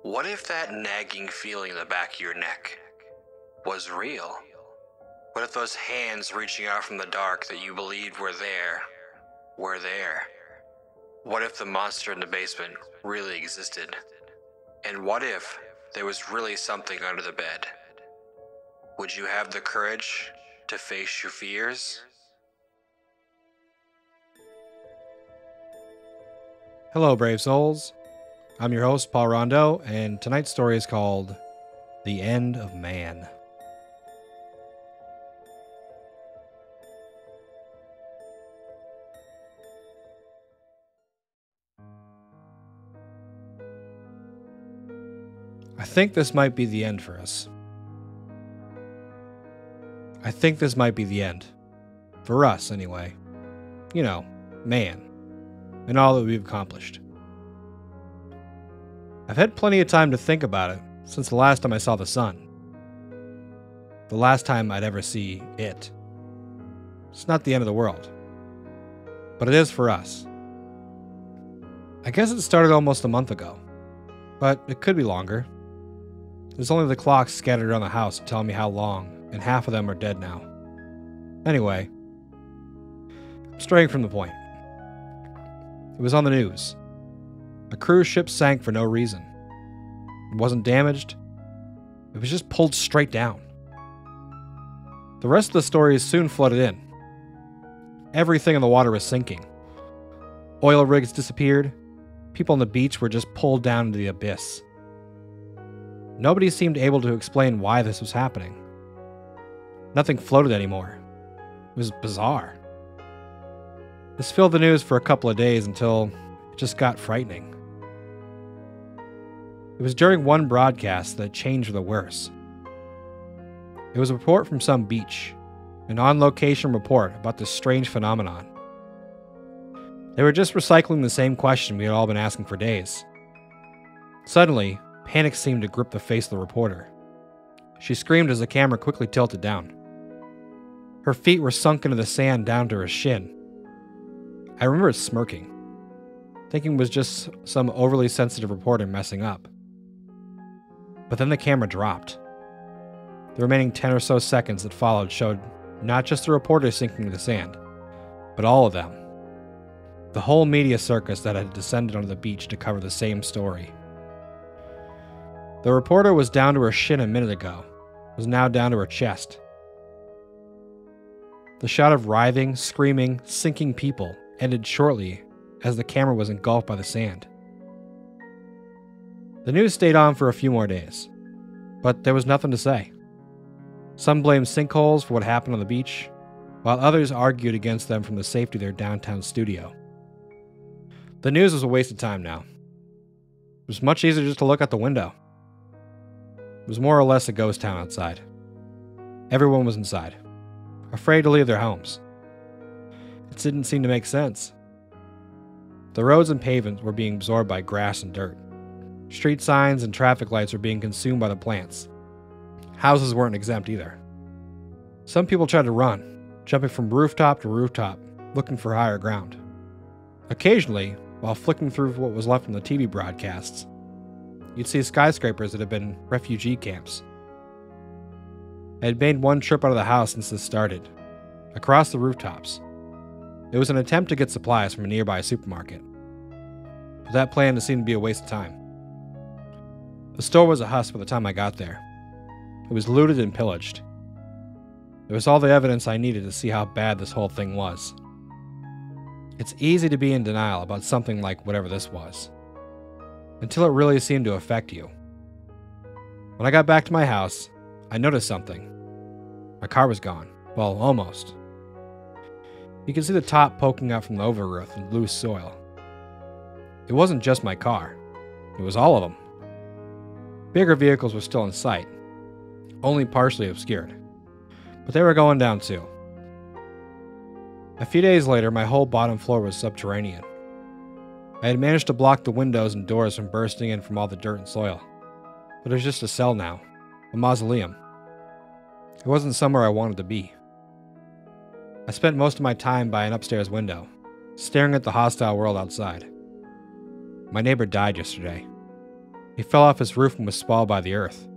What if that nagging feeling in the back of your neck was real? What if those hands reaching out from the dark that you believed were there? What if the monster in the basement really existed? And what if there was really something under the bed? Would you have the courage to face your fears? Hello, brave souls. I'm your host, Paul Rondeau, and tonight's story is called The End of Man. I think this might be the end for us. I think this might be the end. For us, anyway. You know, man. And all that we've accomplished. I've had plenty of time to think about it since the last time I saw the sun. The last time I'd ever see it. It's not the end of the world. But it is for us. I guess it started almost a month ago. But it could be longer. There's only the clocks scattered around the house telling me how long, and half of them are dead now. Anyway, I'm straying from the point. It was on the news. A cruise ship sank for no reason. It wasn't damaged. It was just pulled straight down. The rest of the story soon flooded in. Everything in the water was sinking. Oil rigs disappeared. People on the beach were just pulled down into the abyss. Nobody seemed able to explain why this was happening. Nothing floated anymore. It was bizarre. This filled the news for a couple of days until it just got frightening. It was during one broadcast that it changed for the worse. It was a report from some beach, an on-location report about this strange phenomenon. They were just recycling the same question we had all been asking for days. Suddenly, panic seemed to grip the face of the reporter. She screamed as the camera quickly tilted down. Her feet were sunk into the sand down to her shin. I remember smirking, thinking it was just some overly sensitive reporter messing up. But then the camera dropped. The remaining 10 or so seconds that followed showed not just the reporter sinking to the sand, but all of them. The whole media circus that had descended onto the beach to cover the same story. The reporter was down to her shin a minute ago, was now down to her chest. The shot of writhing, screaming, sinking people ended shortly as the camera was engulfed by the sand. The news stayed on for a few more days, but there was nothing to say. Some blamed sinkholes for what happened on the beach, while others argued against them from the safety of their downtown studio. The news was a waste of time now. It was much easier just to look out the window. It was more or less a ghost town outside. Everyone was inside, afraid to leave their homes. It didn't seem to make sense. The roads and pavements were being absorbed by grass and dirt. Street signs and traffic lights were being consumed by the plants. Houses weren't exempt either. Some people tried to run, jumping from rooftop to rooftop, looking for higher ground. Occasionally, while flicking through what was left from the TV broadcasts, you'd see skyscrapers that had been refugee camps. I had made one trip out of the house since this started, across the rooftops. It was an attempt to get supplies from a nearby supermarket. But that plan seemed to be a waste of time. The store was a husk by the time I got there. It was looted and pillaged. There was all the evidence I needed to see how bad this whole thing was. It's easy to be in denial about something like whatever this was, until it really seemed to affect you. When I got back to my house, I noticed something. My car was gone. Well, almost. You can see the top poking out from the overgrowth and loose soil. It wasn't just my car. It was all of them. Bigger vehicles were still in sight, only partially obscured, but they were going down too. A few days later, my whole bottom floor was subterranean. I had managed to block the windows and doors from bursting in from all the dirt and soil, but it was just a cell now, a mausoleum. It wasn't somewhere I wanted to be. I spent most of my time by an upstairs window, staring at the hostile world outside. My neighbor died yesterday. He fell off his roof and was swallowed by the earth.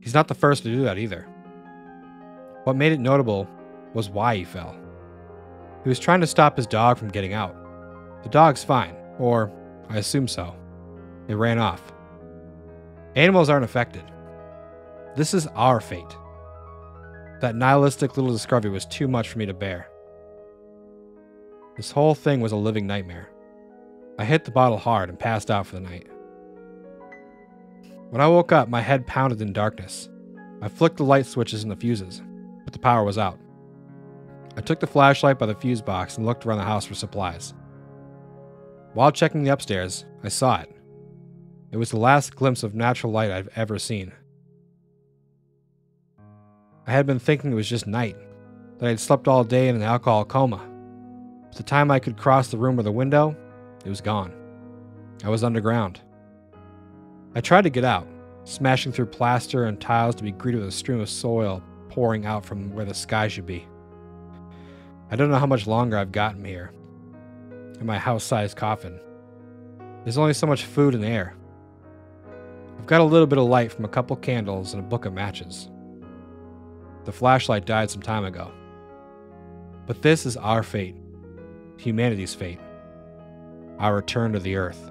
He's not the first to do that either. What made it notable was why he fell. He was trying to stop his dog from getting out. The dog's fine, or I assume so. It ran off. Animals aren't affected. This is our fate. That nihilistic little discovery was too much for me to bear. This whole thing was a living nightmare. I hit the bottle hard and passed out for the night. When I woke up, my head pounded in darkness. I flicked the light switches and the fuses, but the power was out. I took the flashlight by the fuse box and looked around the house for supplies. While checking the upstairs, I saw it. It was the last glimpse of natural light I've ever seen. I had been thinking it was just night, that I had slept all day in an alcohol coma. By the time I could cross the room or the window, it was gone. I was underground. I tried to get out, smashing through plaster and tiles to be greeted with a stream of soil pouring out from where the sky should be. I don't know how much longer I've gotten here. In my house-sized coffin. There's only so much food and air. I've got a little bit of light from a couple candles and a book of matches. The flashlight died some time ago. But this is our fate. Humanity's fate. Our return to the earth.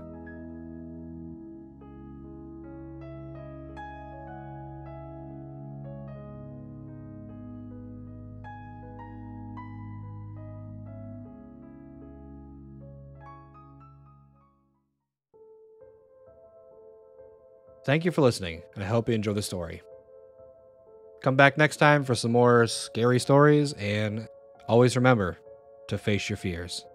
Thank you for listening, and I hope you enjoy the story. Come back next time for some more scary stories, and always remember to face your fears.